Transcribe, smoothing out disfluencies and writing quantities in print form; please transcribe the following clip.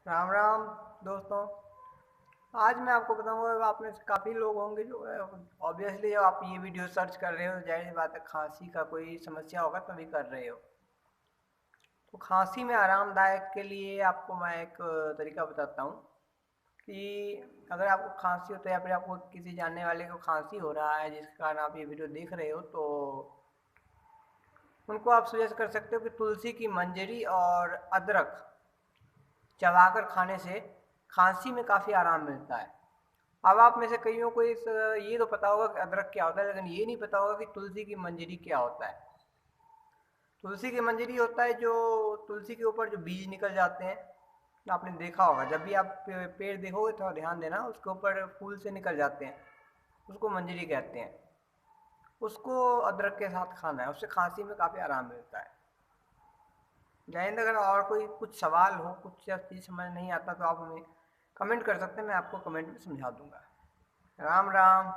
राम राम दोस्तों। आज मैं आपको बताऊंगा, आप में से काफ़ी लोग होंगे जो ऑब्वियसली जब आप ये वीडियो सर्च कर रहे हो तो जाहिर सी बात है खांसी का कोई समस्या होगा तभी कर रहे हो। तो खांसी में आरामदायक के लिए आपको मैं एक तरीका बताता हूँ कि अगर आपको खांसी होता है या फिर आपको किसी जानने वाले को खांसी हो रहा है जिसके कारण आप ये वीडियो देख रहे हो, तो उनको आप सजेस्ट कर सकते हो कि तुलसी की मंजरी और अदरक चबाकर खाने से खांसी में काफ़ी आराम मिलता है। अब आप में से कईयों को ये तो पता होगा कि अदरक क्या होता है, लेकिन ये नहीं पता होगा कि तुलसी की मंजरी क्या होता है। तुलसी की मंजरी होता है जो तुलसी के ऊपर जो बीज निकल जाते हैं, आपने देखा होगा। जब भी आप पेड़ देखोगे थोड़ा ध्यान देना, उसके ऊपर फूल से निकल जाते हैं, उसको मंजरी कहते हैं। उसको अदरक के साथ खाना है, उससे खांसी में काफ़ी आराम मिलता है। जय हिंद। अगर और कोई कुछ सवाल हो, कुछ चीज़ समझ नहीं आता तो आप हमें कमेंट कर सकते हैं, मैं आपको कमेंट में समझा दूंगा। राम राम।